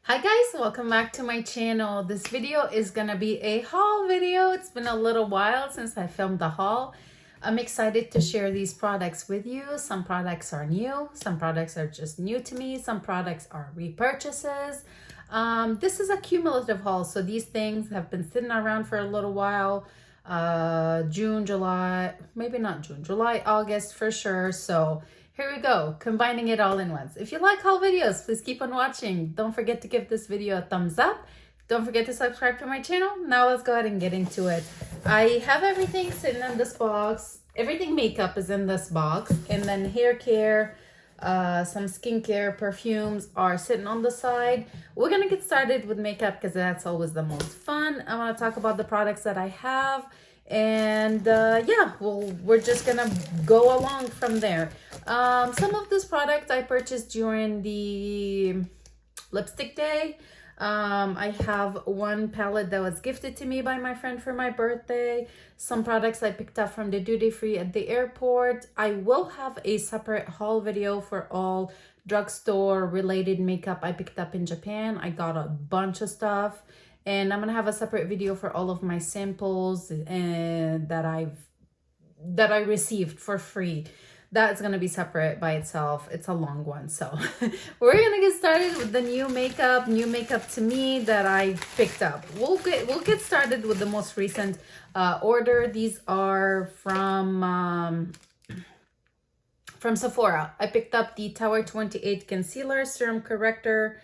Hi guys, welcome back to my channel. This video is gonna be a haul video. It's been a little while since I filmed the haul. I'm excited to share these products with you. Some products are new, some products are just new to me, some products are repurchases. This is a cumulative haul, so these things have been sitting around for a little while. June, July, maybe not June, July, August for sure. So here we go, combining it all in once. If you like haul videos, please keep on watching. Don't forget to give this video a thumbs up. Don't forget to subscribe to my channel. Now let's go ahead and get into it. I have everything sitting in this box. Everything makeup is in this box. And then hair care, some skincare, perfumes are sitting on the side. We're gonna get started with makeup because that's always the most fun. I wanna talk about the products that I have. And yeah, we're just gonna go along from there. Some of this product I purchased during the lipstick day. I have one palette that was gifted to me by my friend for my birthday. Some products I picked up from the duty free at the airport. I will have a separate haul video for all drugstore related makeup I picked up in Japan. I got a bunch of stuff. And I'm gonna have a separate video for all of my samples and that I received for free. That's gonna be separate by itself. It's a long one, so we're gonna get started with the new makeup to me that I picked up. We'll get started with the most recent order. These are from Sephora. I picked up the Tower 28 Concealer Serum Corrector,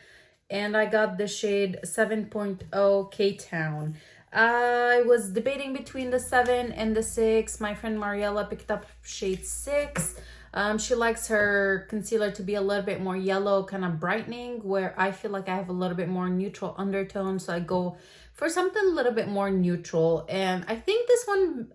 and I got the shade 7.0 K-Town. I was debating between the 7 and the 6. My friend Mariella picked up shade 6. She likes her concealer to be a little bit more yellow, kind of brightening, where I feel like I have a little bit more neutral undertone. So I go for something a little bit more neutral. And I think this one,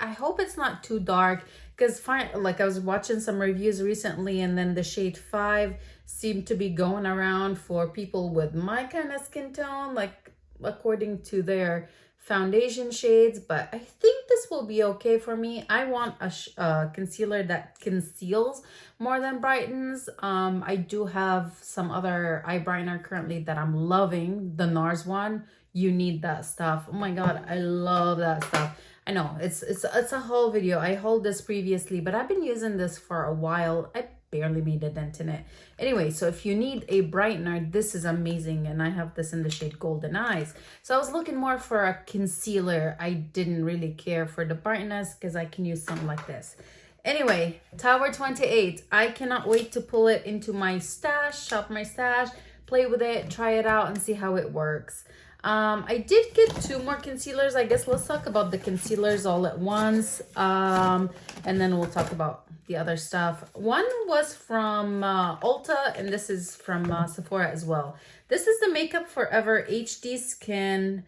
I hope it's not too dark, because like I was watching some reviews recently, and then the shade 5 seemed to be going around for people with my kind of skin tone, like according to their foundation shades. But I think this will be okay for me. I want a concealer that conceals more than brightens. I do have some other eye brightener currently that I'm loving, the NARS one. You need that stuff. Oh my god, I love that stuff. I know it's a whole video. I hauled this previously, but I've been using this for a while. I barely made a dent in it. Anyway, so if you need a brightener, this is amazing, and I have this in the shade Golden Eyes. So I was looking more for a concealer. I didn't really care for the brightness because I can use something like this. Anyway, Tower 28. I cannot wait to pull it into my stash, shop my stash, play with it, try it out, and see how it works. I did get 2 more concealers. I guess let's talk about the concealers all at once, and then we'll talk about the other stuff. One was from ULTA, and this is from Sephora as well. This is the Makeup Forever HD Skin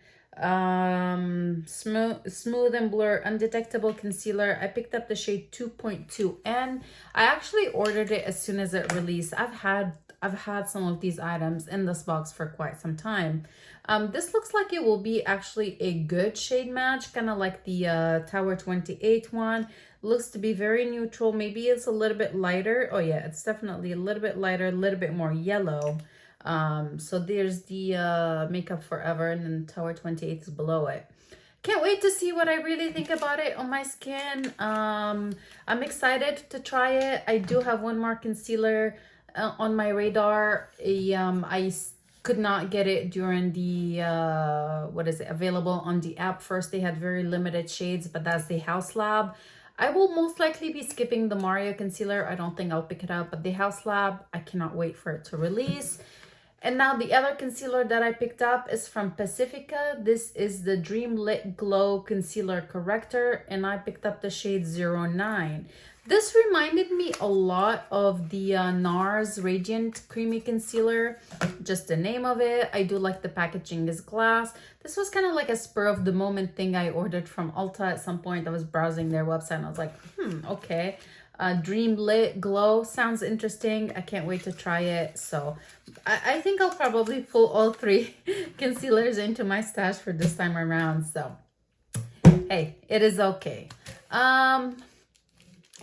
smooth and blur undetectable concealer. I picked up the shade 2.2N. I actually ordered it as soon as it released. I've had some of these items in this box for quite some time. This looks like it will be actually a good shade match, kind of like the Tower 28 one. Looks to be very neutral. Maybe it's a little bit lighter. Oh yeah, it's definitely a little bit lighter, a little bit more yellow. So there's the Makeup Forever, and then Tower 28 is below it. Can't wait to see what I really think about it on my skin. I'm excited to try it. I do have one more concealer on my radar. I could not get it during the available on the app. First they had very limited shades, but that's the House Lab. I will most likely be skipping the Mario concealer. I don't think I'll pick it up, but the House Lab, I cannot wait for it to release. And now the other concealer that I picked up is from Pacifica. This is the Dream Lit Glow Concealer Corrector, and I picked up the shade 09. This reminded me a lot of the NARS Radiant Creamy Concealer, just the name of it. I do like the packaging is glass. This was kind of like a spur of the moment thing I ordered from ULTA at some point. I was browsing their website and I was like, okay. Dream Lit Glow sounds interesting. I can't wait to try it. So I think I'll probably pull all 3 concealers into my stash for this time around. So hey, it is okay.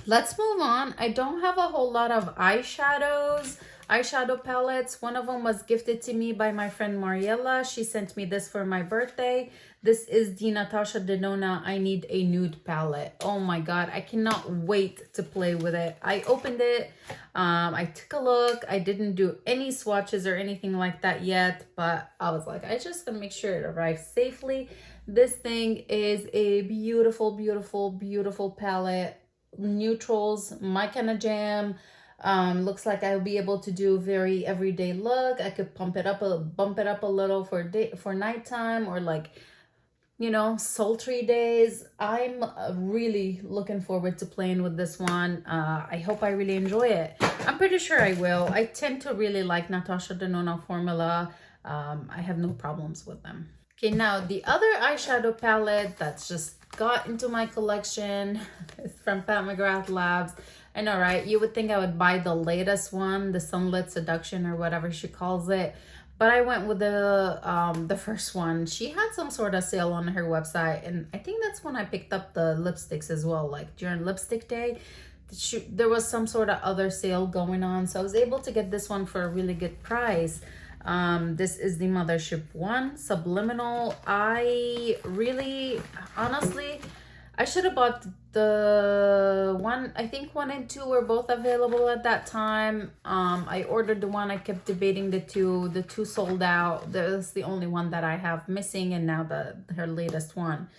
Let's move on. I don't have a whole lot of eyeshadows. eyeshadow palettes. One of them was gifted to me by my friend Mariella. She sent me this for my birthday. This is the Natasha Denona I Need a Nude palette. Oh my god, I cannot wait to play with it. I opened it, I took a look. I didn't do any swatches or anything like that yet, but I was like, I just gonna make sure it arrives safely. This thing is a beautiful, beautiful, beautiful palette. Neutrals, my kind of jam. Looks like I'll be able to do a very everyday look. I could bump it up a little for nighttime, or like, you know, sultry days. I'm really looking forward to playing with this one. I hope I really enjoy it. I'm pretty sure I will. I tend to really like Natasha Denona formula. I have no problems with them. Okay, now the other eyeshadow palette that's just got into my collection is from Pat McGrath Labs. I know, right? You would think I would buy the latest one, the Sunlit Seduction or whatever she calls it. But I went with the first one. She had some sort of sale on her website, and I think that's when I picked up the lipsticks as well. Like during lipstick day, there was some sort of other sale going on, so I was able to get this one for a really good price. This is the Mothership one, Subliminal. I really, honestly, I should have bought the one. I think 1 and 2 were both available at that time. I ordered the one. I kept debating the two. The two sold out. That's the only one that I have missing, and now her latest one.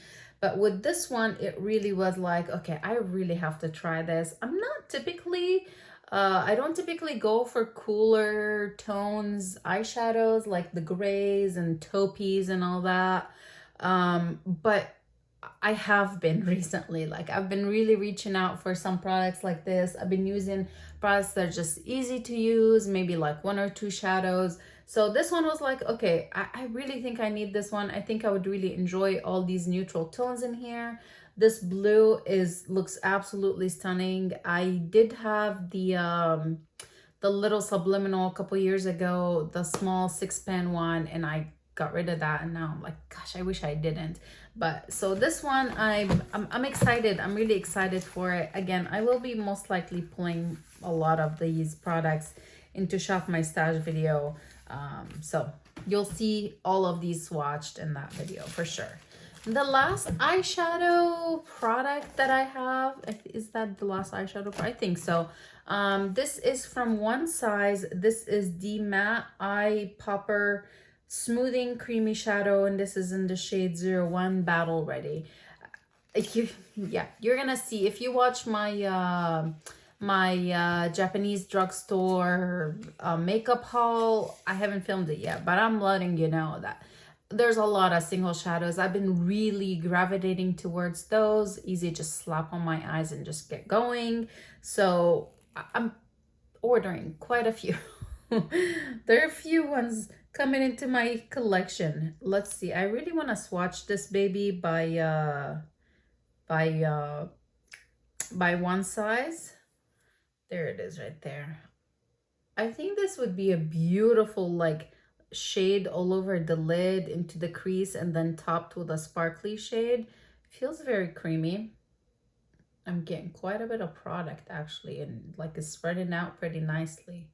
But with this one, it really was like, okay, I really have to try this. I'm not typically, I don't typically go for cooler tones eyeshadows like the grays and taupees and all that. But I have been recently, like I've been really reaching out for some products like this. I've been using products that are just easy to use, maybe like 1 or 2 shadows. So this one was like, okay, I really think I need this one. I think I would really enjoy all these neutral tones in here. This blue looks absolutely stunning. I did have the little Subliminal a couple years ago, the small 6-pan one, and I got rid of that, and now I'm like, gosh, I wish I didn't. But so this one, I'm excited. I'm really excited for it. Again, I will be most likely pulling a lot of these products into Shop My Stash video. So you'll see all of these swatched in that video for sure. The last eyeshadow product that I have, is that the last eyeshadow? I think so. This is from One Size. This is the Matte Eye Popper Smoothing Creamy Shadow, and this is in the shade 01 Battle Ready. Yeah, you're gonna see if you watch my Japanese drugstore makeup haul. I haven't filmed it yet, but I'm letting you know that there's a lot of single shadows. I've been really gravitating towards those. Easy, just slap on my eyes and just get going. So I'm ordering quite a few. There are a few ones coming into my collection. Let's see. I really want to swatch this baby by One Size. There it is right there. I think this would be a beautiful like shade all over the lid into the crease, and then topped with a sparkly shade. Feels very creamy. I'm getting quite a bit of product actually, and like it's spreading out pretty nicely.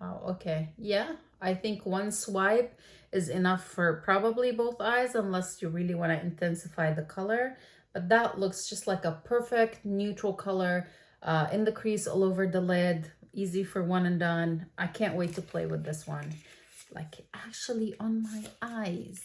Oh, okay. Yeah, I think one swipe is enough for probably both eyes, unless you really want to intensify the color. But that looks just like a perfect neutral color in the crease all over the lid. Easy for one and done. I can't wait to play with this one. Like actually on my eyes.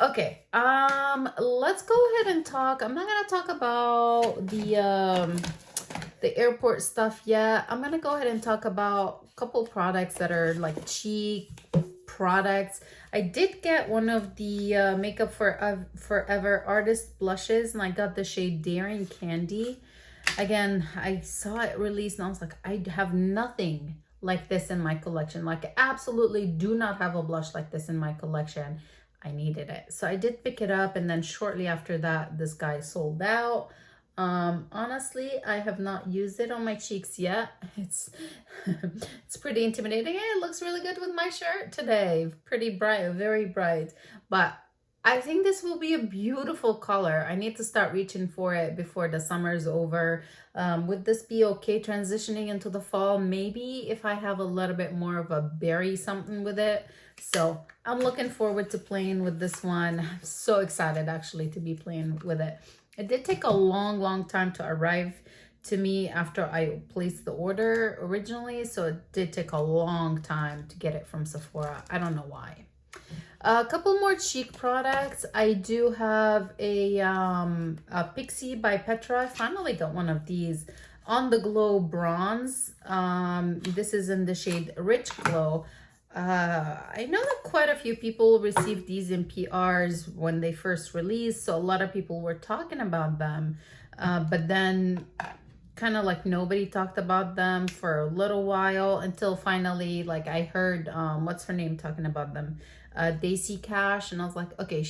Okay, let's go ahead and talk. I'm not gonna talk about the airport stuff yet. I'm gonna go ahead and talk about a couple products that are like cheap products. I did get one of the Makeup Forever Artist blushes, and I got the shade Daring Candy. Again, I saw it released and I was like, I have nothing like this in my collection. Like I absolutely do not have a blush like this in my collection. I needed it. So I did pick it up, and then shortly after that, this guy sold out. Honestly, I have not used it on my cheeks yet. It's pretty intimidating. It looks really good with my shirt today. Pretty bright, very bright. But I think this will be a beautiful color. I need to start reaching for it before the summer is over. Would this be okay transitioning into the fall? Maybe if I have a little bit more of a berry something with it. So I'm looking forward to playing with this one. I'm so excited actually to be playing with it. It did take a long time to arrive to me after I placed the order originally. So it did take a long time to get it from Sephora. I don't know why. A couple more cheek products. I do have a Pixie by Petra. I finally got one of these on the glow bronze. This is in the shade Rich Glow. I know that quite a few people received these in PRs when they first released, so a lot of people were talking about them, but then kind of like nobody talked about them for a little while until finally, like, I heard what's her name talking about them, Daisy Cash, and I was like, okay,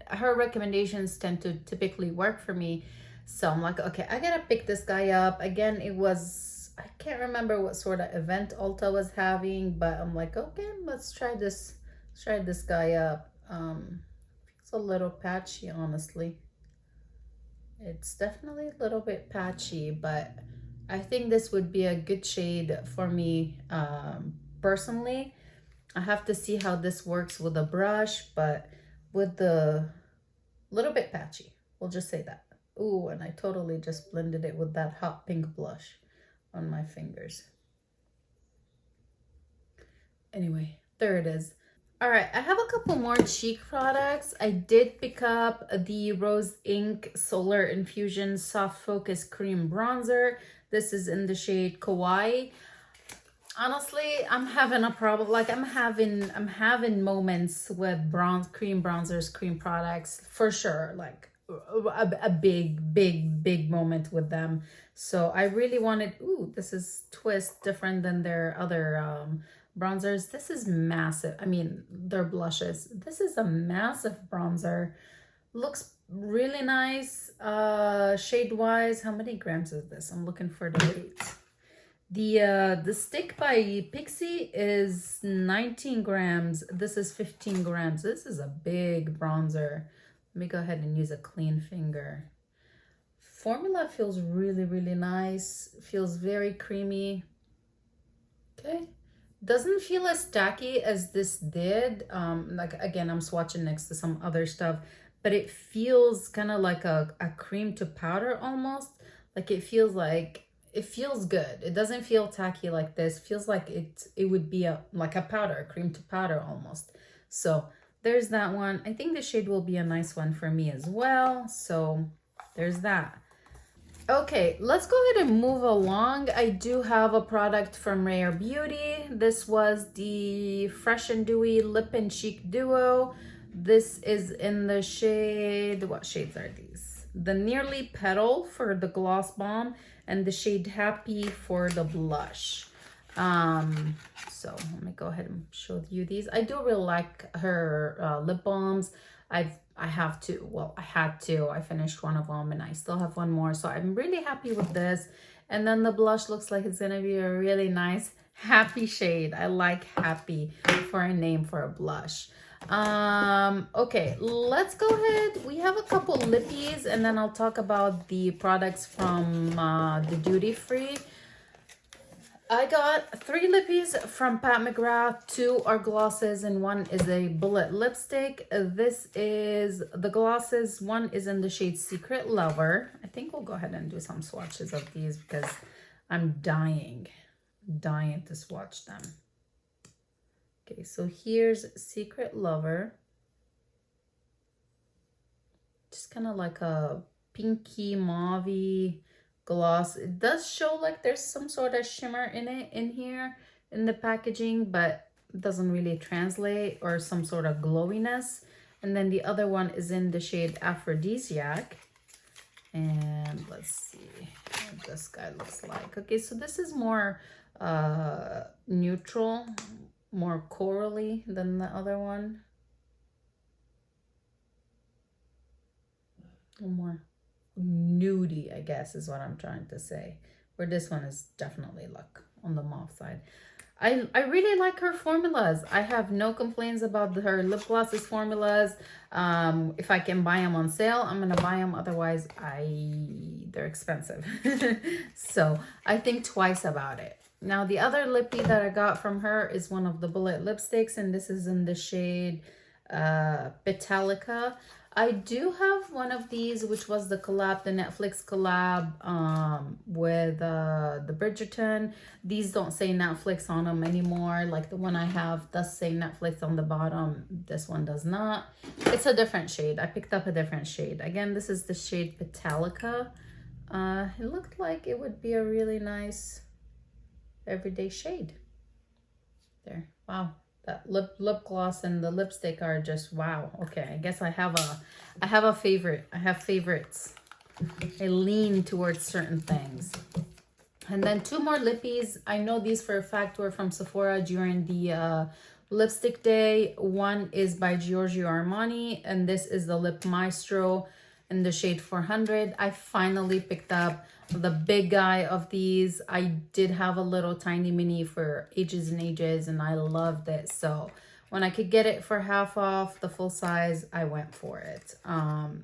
her recommendations tend to typically work for me, so I'm like, okay, I gotta pick this guy up again. It was, I can't remember what sort of event Ulta was having, but I'm like, okay, let's try this guy up. It's a little patchy, honestly. It's definitely a little bit patchy, but I think this would be a good shade for me personally. I have to see how this works with a brush, but with the little bit patchy, we'll just say that. Ooh, and I totally just blended it with that hot pink blush on my fingers. Anyway, there it is. All right, I have a couple more cheek products. I did pick up the Rose Ink Solar Infusion Soft Focus Cream Bronzer. This is in the shade Kawaii. Honestly, I'm having a problem. Like, I'm having moments with cream bronzers, cream products for sure. Like a big moment with them. So I really wanted, ooh, this is twist different than their other bronzers. This is massive. I mean, their blushes. This is a massive bronzer. Looks really nice. Shade wise, how many grams is this? I'm looking for the weight. The stick by Pixie is 19 grams. This is 15 grams. This is a big bronzer. Let me go ahead and use a clean finger. Formula feels really nice. Feels very creamy. Okay. Doesn't feel as tacky as this did. Like, again, I'm swatching next to some other stuff, but it feels kind of like a cream to powder almost. Like, it feels good. It doesn't feel tacky like this. Feels like it would be like a powder, cream to powder almost. So there's that one. I think the shade will be a nice one for me as well. So there's that. Okay, let's go ahead and move along. I do have a product from Rare Beauty. This was the Fresh and Dewy Lip and Cheek Duo. This is in the shade, what shades are these? The Nearly Petal for the gloss bomb and the shade Happy for the blush. So let me go ahead and show you these. I do really like her lip balms. I had to. I finished one of them and I still have one more. So I'm really happy with this. And then the blush looks like it's gonna be a really nice happy shade. I like Happy for a name for a blush. Okay, let's go ahead. We have a couple lippies and then I'll talk about the products from the duty free. I got 3 lippies from Pat McGrath. 2 are glosses and 1 is a bullet lipstick. This is the glosses. 1 is in the shade Secret Lover. I think we'll go ahead and do some swatches of these because I'm dying to swatch them. Okay, so here's Secret Lover. Just kind of like a pinky mauvey gloss. It does show like there's some sort of shimmer in it in here in the packaging, but it doesn't really translate, or some sort of glowiness. And then the other one is in the shade Aphrodisiac. And let's see what this guy looks like. Okay, so this is more neutral, more corally than the other one. A little more nudie, I guess is what I'm trying to say, where this one is definitely like on the mauve side. I really like her formulas. I have no complaints about her lip glosses formulas. If I can buy them on sale, I'm gonna buy them. Otherwise, they're expensive. So I think twice about it. Now the other lippy that I got from her is one of the bullet lipsticks, and this is in the shade Petalica. I do have one of these, which was the collab, the Netflix collab with the Bridgerton. These don't say Netflix on them anymore. Like the one I have does say Netflix on the bottom. This one does not. It's a different shade. I picked up a different shade. Again, this is the shade Petalica. It looked like it would be a really nice everyday shade. There. Wow. That lip gloss and the lipstick are just wow. Okay, I guess I have a favorite. I have favorites. I lean towards certain things. And then two more lippies. I know these for a fact were from Sephora during the lipstick day. One is by Giorgio Armani, and this is the Lip Maestro in the shade 400. I finally picked up the big guy of these. I did have a little tiny mini for ages and ages, and I loved it. So when I could get it for half off the full size, I went for it.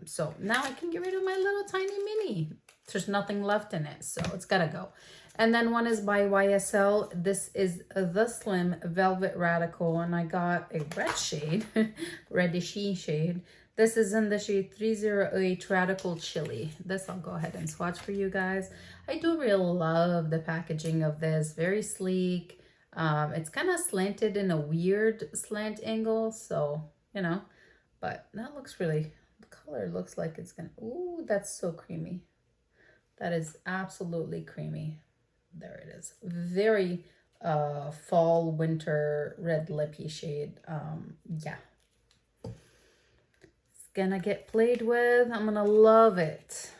So now I can get rid of my little tiny mini. There's nothing left in it, so it's gotta go. And then one is by YSL. This is the Slim Velvet Radical, and I got a red shade, reddishy shade. This is in the shade 308 Radical Chili. This I'll go ahead and swatch for you guys. I do really love the packaging of this. Very sleek. It's kind of slanted in a weird slant angle, so, you know. But that looks really, the color looks like it's gonna, ooh, that's so creamy. That is absolutely creamy. There it is. Very fall, winter, red lippy shade. Yeah. Gonna get played with. I'm gonna love it.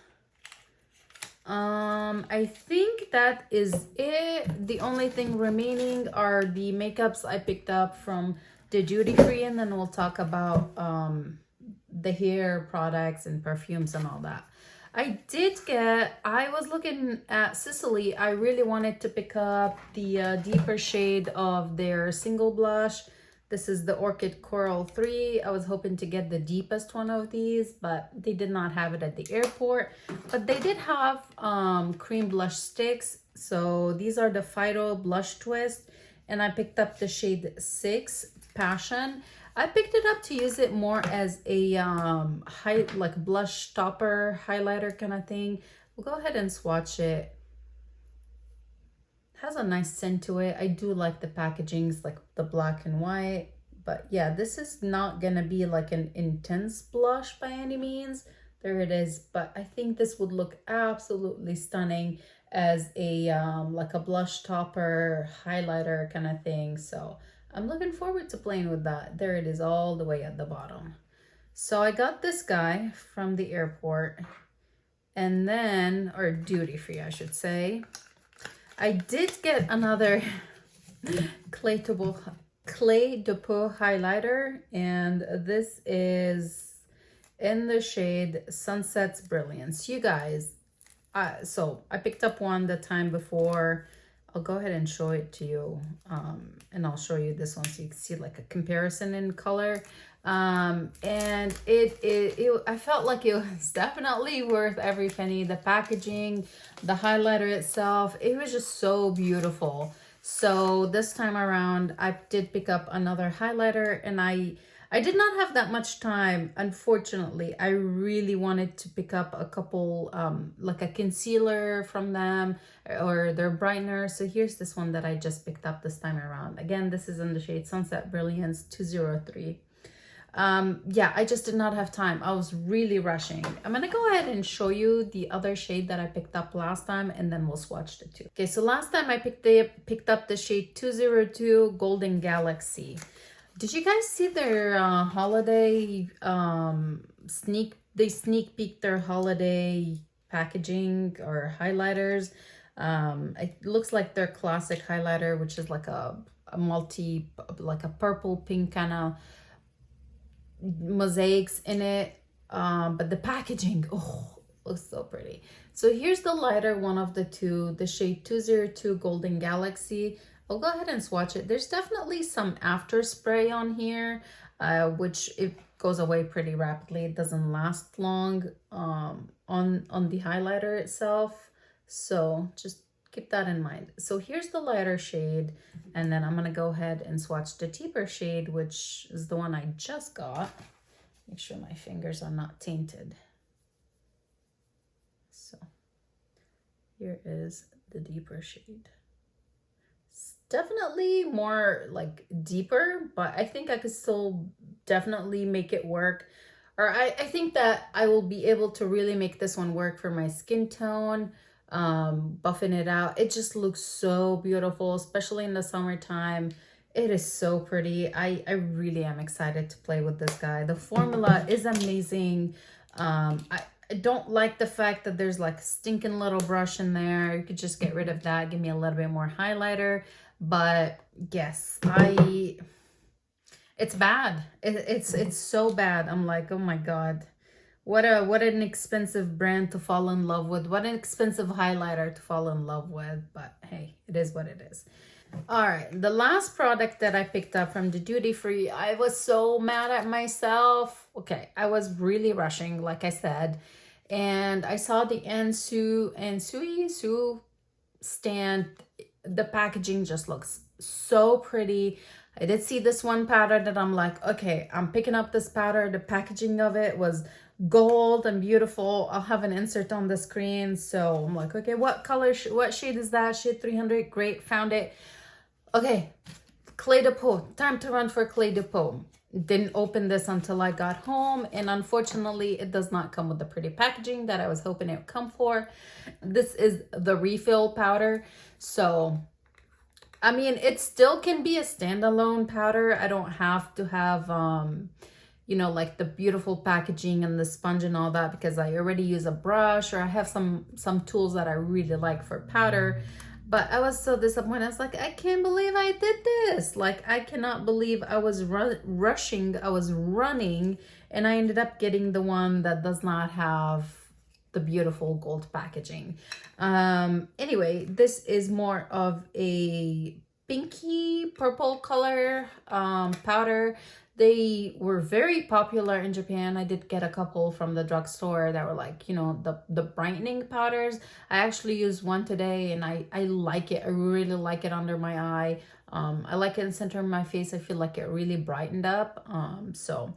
I think that is it. The only thing remaining are the makeups I picked up from the duty free, and then we'll talk about the hair products and perfumes and all that. I was looking at Sicily. I really wanted to pick up the deeper shade of their single blush. This is the Orchid Coral 3. I was hoping to get the deepest one of these, but they did not have it at the airport. But they did have cream blush sticks. So these are the Fido Blush Twist. And I picked up the shade 6, Passion. I picked it up to use it more as a like blush topper, highlighter kind of thing. We'll go ahead and swatch it. Has a nice scent to it. I do like the packagings, like the black and white, but yeah, this is not gonna be like an intense blush by any means. There it is, but I think this would look absolutely stunning as a like a blush topper, highlighter kind of thing. So I'm looking forward to playing with that. There it is, all the way at the bottom. So I got this guy from the airport, and then, or duty free I should say. I did get another Clé de Peau highlighter, and this is in the shade Sunset's Brilliance. You guys, so I picked up one the time before. I'll go ahead and show it to you, and I'll show you this one so you can see like a comparison in color. And I felt like it was definitely worth every penny. The packaging, the highlighter itself, it was just so beautiful. So this time around, I did pick up another highlighter, and I did not have that much time, unfortunately. I really wanted to pick up a couple, like a concealer from them or their brightener. So here's this one that I just picked up this time around. Again, this is in the shade Sunset Brilliance 203. Yeah, I just did not have time. I was really rushing. I'm gonna go ahead and show you the other shade that I picked up last time, and then we'll swatch the two. Okay, so last time I picked up the shade 202 Golden Galaxy. Did you guys see their holiday sneak peek their holiday packaging or highlighters? It looks like their classic highlighter, which is like a multi, like a purple pink kind of mosaics in it, but the packaging, oh, looks so pretty. So here's the lighter one of the two, the shade 202 Golden Galaxy. I'll go ahead and swatch it. There's definitely some after spray on here, which it goes away pretty rapidly. It doesn't last long on the highlighter itself. So just keep that in mind. So here's the lighter shade, and then I'm gonna go ahead and swatch the deeper shade, which is the one I just got. Make sure my fingers are not tainted. So here is the deeper shade. It's definitely more like deeper, but I think I could still definitely make it work. Or I think that I will be able to really make this one work for my skin tone, buffing it out. It just looks so beautiful, especially in the summertime. It is so pretty. I really am excited to play with this guy. The formula is amazing. I don't like the fact that there's like a stinking little brush in there. You could just get rid of that, give me a little bit more highlighter. But yes, it's bad. It's so bad. I'm like, oh my God. What an expensive brand to fall in love with. What an expensive highlighter to fall in love with. But hey, it is what it is. All right, the last product that I picked up from the duty free, I was so mad at myself. Okay, I was really rushing, like I said, and I saw the Sui stand. The packaging just looks so pretty. I did see this one powder that I'm like, okay, I'm picking up this powder. The packaging of it was gold and beautiful. I'll have an insert on the screen. So I'm like, okay, what color, what shade is that? Shade 300, great, found it. Okay, Clé de Peau, time to run for Clé de Peau. Didn't open this until I got home, and unfortunately it does not come with the pretty packaging that I was hoping it would come for. This is the refill powder, so I mean, it still can be a standalone powder. I don't have to have you know, like the beautiful packaging and the sponge and all that, because I already use a brush, or I have some tools that I really like for powder. But I was so disappointed. I was like, I can't believe I did this. Like, I cannot believe I was rushing. I was running, and I ended up getting the one that does not have the beautiful gold packaging. Anyway, this is more of a pinky purple color powder. They were very popular in Japan. I did get a couple from the drugstore that were like, you know, the brightening powders. I actually used one today, and I like it. I really like it under my eye. I like it in the center of my face. I feel like it really brightened up. So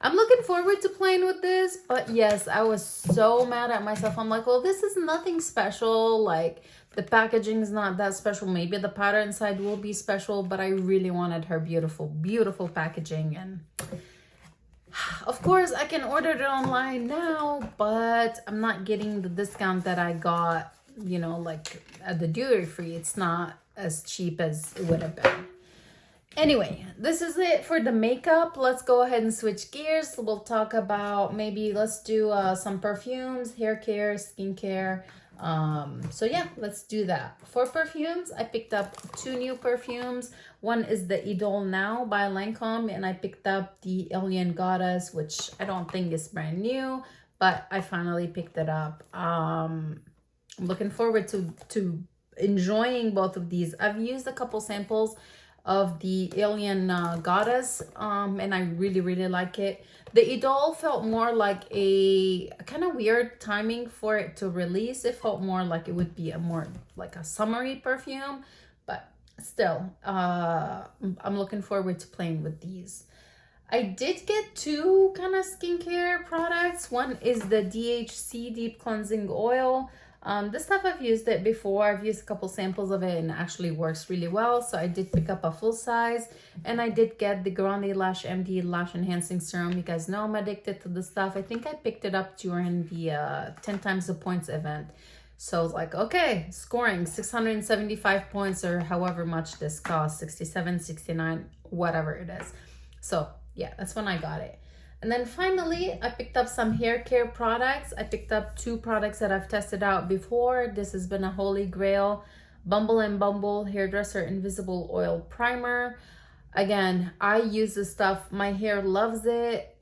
I'm looking forward to playing with this. But yes, I was so mad at myself. I'm like, well, this is nothing special. Like, the packaging is not that special. Maybe the powder inside will be special, but I really wanted her beautiful, beautiful packaging. And of course, I can order it online now, but I'm not getting the discount that I got, you know, like at the duty free. It's not as cheap as it would have been. Anyway, this is it for the makeup. Let's go ahead and switch gears. We'll talk about, maybe let's do some perfumes, hair care, skincare. So yeah, let's do that. For perfumes, I picked up 2 new perfumes. One is the Idole Now by Lancome, and I picked up the Alien Goddess, which I don't think is brand new, but I finally picked it up. I'm looking forward to enjoying both of these. I've used a couple samples of the Alien Goddess, and I really like it. The Idol felt more like a kind of weird timing for it to release. It felt more like it would be a more like a summery perfume, but still, I'm looking forward to playing with these. I did get 2 kind of skincare products. One is the DHC Deep Cleansing Oil. This stuff, I've used it before. I've used a couple samples of it, and it actually works really well. So I did pick up a full size, and I did get the Grande Lash MD Lash Enhancing Serum. You guys know I'm addicted to this stuff. I think I picked it up during the 10 times the points event. So I was like, okay, scoring 675 points, or however much this costs, 67, 69, whatever it is. So yeah, that's when I got it. And then finally, I picked up some hair care products. I picked up 2 products that I've tested out before. This has been a holy grail. Bumble and Bumble Hairdresser Invisible Oil Primer. Again, I use this stuff. My hair loves it.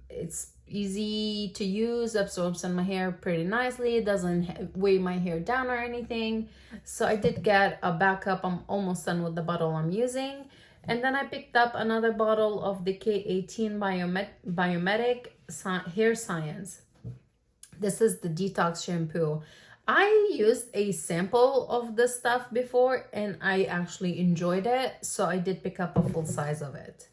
It's easy to use, absorbs in my hair pretty nicely. It doesn't weigh my hair down or anything. So I did get a backup. I'm almost done with the bottle I'm using. And then I picked up another bottle of the K18 Biometric Hair Science. This is the detox shampoo. I used a sample of this stuff before and I actually enjoyed it, so I did pick up a full size of it.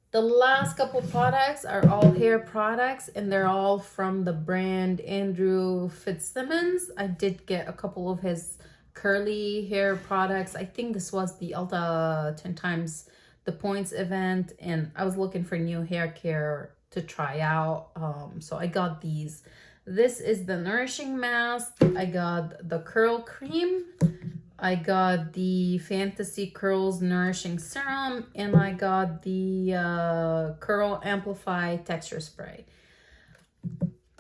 The last couple products are all hair products and they're all from the brand Andrew Fitzsimmons. I did get a couple of his curly hair products. I think this was the ULTA 10 times the points event and I was looking for new hair care to try out, so I got these. This is the nourishing mask. I got the curl cream. I got the Fantasy Curls Nourishing Serum. And I got the Curl Amplify Texture Spray.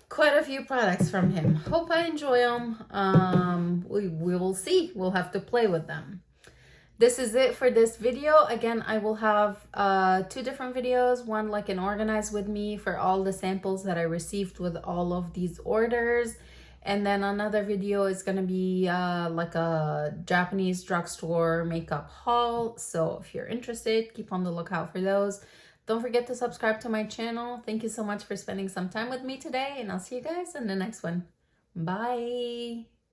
Quite a few products from him. Hope I enjoy them. We will see. We'll have to play with them. This is it for this video. Again, I will have 2 different videos. One like an organize with me for all the samples that I received with all of these orders. And then another video is going to be like a Japanese drugstore makeup haul. So if you're interested, keep on the lookout for those. Don't forget to subscribe to my channel. Thank you so much for spending some time with me today. And I'll see you guys in the next one. Bye.